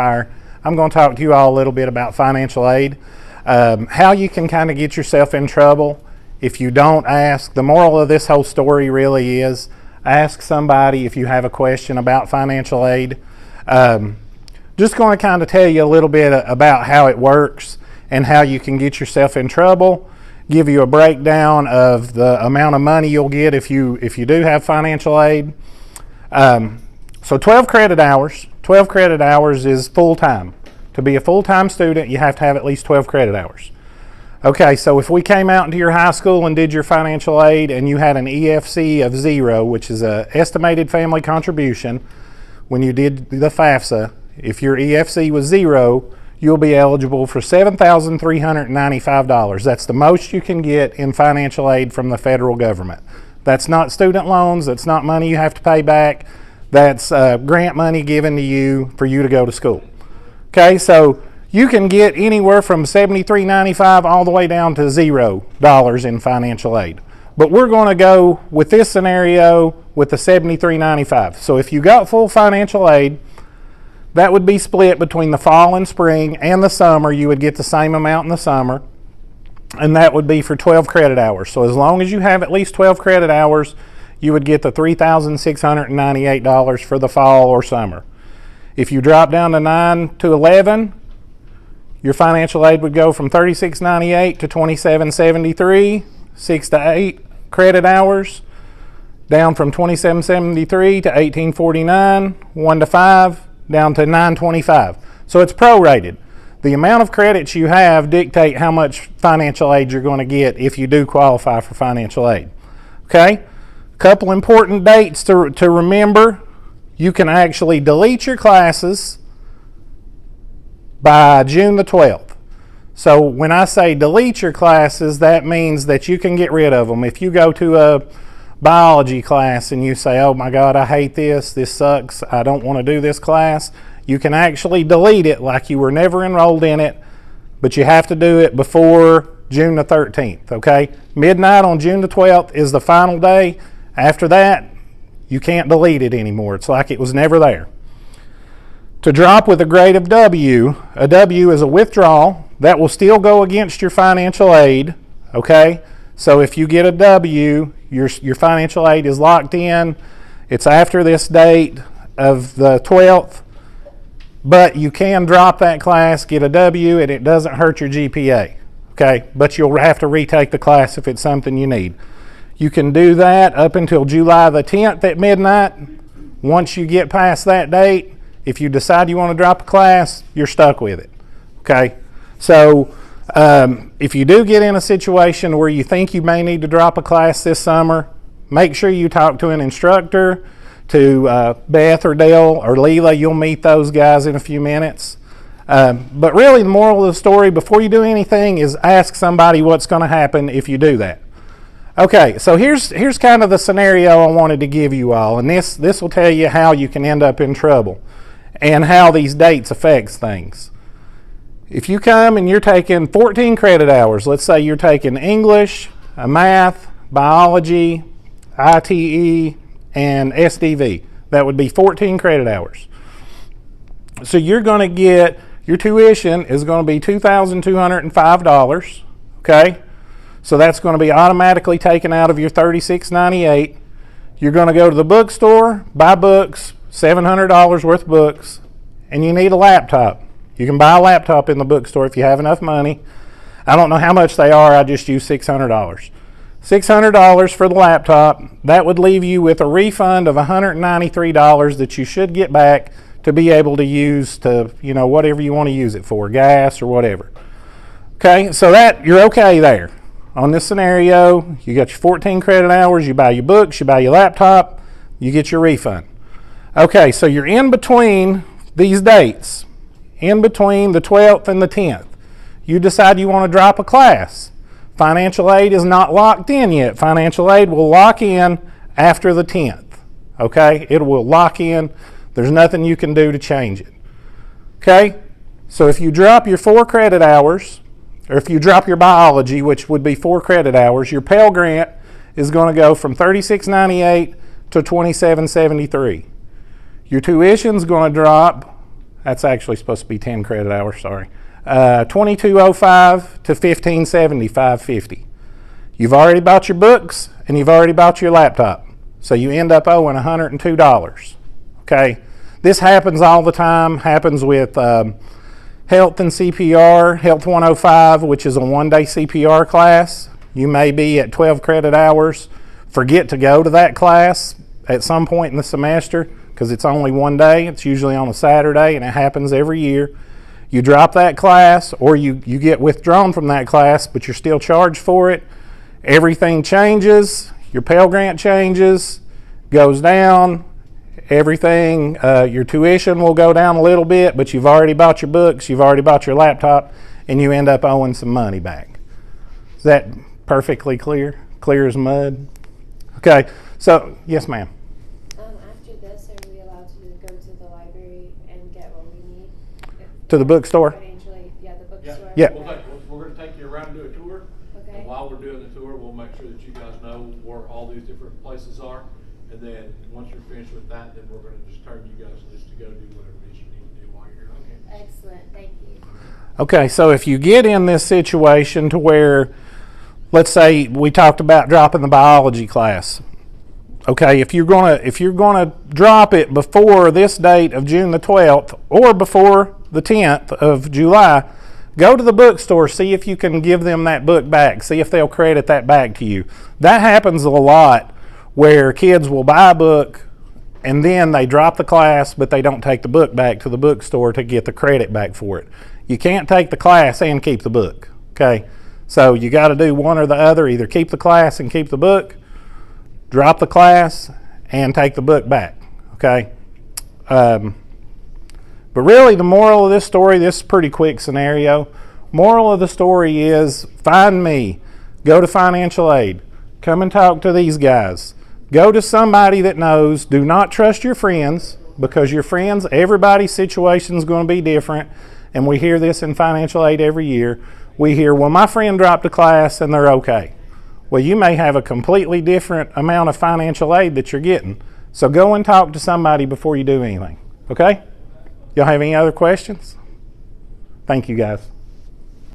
I'm going to talk to you all a little bit about financial aid, how you can kind of get yourself in trouble if you don't ask. The moral of this whole story really is ask somebody if you have a question about financial aid. Just going to kind of tell you a little bit about how it works and how you can get yourself in trouble, give you a breakdown of the amount of money you'll get if you do have financial aid. So 12 credit hours. 12 credit hours is full-time. To be a full-time student, you have to have at least 12 credit hours. Okay, so if we came out into your high school and did your financial aid and you had an EFC of 0, which is an estimated family contribution, when you did the FAFSA, if your EFC was 0, you'll be eligible for $7,395. That's the most you can get in financial aid from the federal government. That's not student loans, that's not money you have to pay back, that's grant money given to you for you to go to school. Okay, so you can get anywhere from $73.95 all the way down to $0 in financial aid. But we're going to go with this scenario with the $73.95. So if you got full financial aid, that would be split between the fall and spring and the summer. You would get the same amount in the summer, and that would be for 12 credit hours. So as long as you have at least 12 credit hours, you would get the $3,698 for the fall or summer. If you drop down to 9 to 11, your financial aid would go from $36.98 to $27.73, 6 to 8 credit hours, down from $27.73 to $18.49, 1 to 5, down to $9.25. So it's prorated. The amount of credits you have dictate how much financial aid you're going to get if you do qualify for financial aid. Okay? Couple important dates to remember. You can actually delete your classes by June the 12th. So when I say delete your classes, that means that you can get rid of them. If you go to a biology class and you say, oh my God, I hate this sucks, I don't want to do this class, you can actually delete it like you were never enrolled in it, but you have to do it before June the 13th, okay? Midnight on June the 12th is the final day. After that, you can't delete it anymore. It's like it was never there. To drop with a grade of W, a W is a withdrawal. That will still go against your financial aid, okay? So if you get a W, your financial aid is locked in. It's after this date of the 12th, but you can drop that class, get a W, and it doesn't hurt your GPA, okay? But you'll have to retake the class if it's something you need. You can do that up until July the 10th at midnight. Once you get past that date, if you decide you want to drop a class, you're stuck with it, okay? So if you do get in a situation where you think you may need to drop a class this summer, make sure you talk to an instructor, to Beth or Dale or Leela. You'll meet those guys in a few minutes. But really the moral of the story, before you do anything, is ask somebody what's going to happen if you do that. Okay, so here's kind of the scenario I wanted to give you all, and this will tell you how you can end up in trouble and how these dates affects things. If you come and you're taking 14 credit hours, let's say you're taking English, math, biology, ITE, and SDV, that would be 14 credit hours. So you're going to get, your tuition is going to be $2,205, okay? So that's going to be automatically taken out of your $36.98. You're going to go to the bookstore, buy books, $700 worth of books, and you need a laptop. You can buy a laptop in the bookstore if you have enough money. I don't know how much they are, I just use $600. $600 for the laptop. That would leave you with a refund of $193 that you should get back to be able to use to, whatever you want to use it for, gas or whatever. Okay, so that you're okay there. On this scenario, you got your 14 credit hours, you buy your books, you buy your laptop, you get your refund. Okay, so you're in between these dates, in between the 12th and the 10th. You decide you want to drop a class. Financial aid is not locked in yet. Financial aid will lock in after the 10th. Okay, it will lock in. There's nothing you can do to change it. Okay, so if you drop your 4 credit hours, or if you drop your biology, which would be 4 credit hours, your Pell Grant is going to go from $36.98 to $27.73. Your tuition is going to drop That's actually supposed to be 10 credit hours, sorry. 2205 to 1575.50. You've already bought your books and you've already bought your laptop. So you end up owing $102. Okay? This happens all the time, happens with Health and CPR, Health 105, which is a one-day CPR class. You may be at 12 credit hours, forget to go to that class at some point in the semester because it's only one day. It's usually on a Saturday, and it happens every year. You drop that class, or you get withdrawn from that class, but you're still charged for it. Everything changes. Your Pell Grant changes, goes down. Everything, your tuition will go down a little bit, but you've already bought your books, you've already bought your laptop, and you end up owing some money back. Is that perfectly clear? Clear as mud? Okay, so, yes ma'am. After this, are we allowed to go to the library and get what we need? To the bookstore? Financially, yeah, the bookstore. Yeah. We're going to take you around and do a tour. Okay. And while we're doing the tour, we'll make sure that you guys know where all these different places are. And then once you're finished with that, then we're going to just turn you guys loose to go do whatever it is you need to do while you're here. Okay. Excellent, thank you. Okay, so if you get in this situation to where, let's say we talked about dropping the biology class. Okay, if you're gonna drop it before this date of June the 12th or before the 10th of July, go to the bookstore, see if you can give them that book back, see if they'll credit that back to you. That happens a lot where kids will buy a book and then they drop the class, but they don't take the book back to the bookstore to get the credit back for it. You can't take the class and keep the book, okay? So you got to do one or the other, either keep the class and keep the book, drop the class and take the book back, okay? But really the moral of this story, this is a pretty quick scenario. Moral of the story is find me, go to financial aid, come and talk to these guys. Go to somebody that knows. Do not trust your friends, because your friends, everybody's situation is going to be different. And we hear this in financial aid every year. We hear, well, my friend dropped a class and they're okay. Well, you may have a completely different amount of financial aid that you're getting. So go and talk to somebody before you do anything. Okay? Y'all have any other questions? Thank you, guys.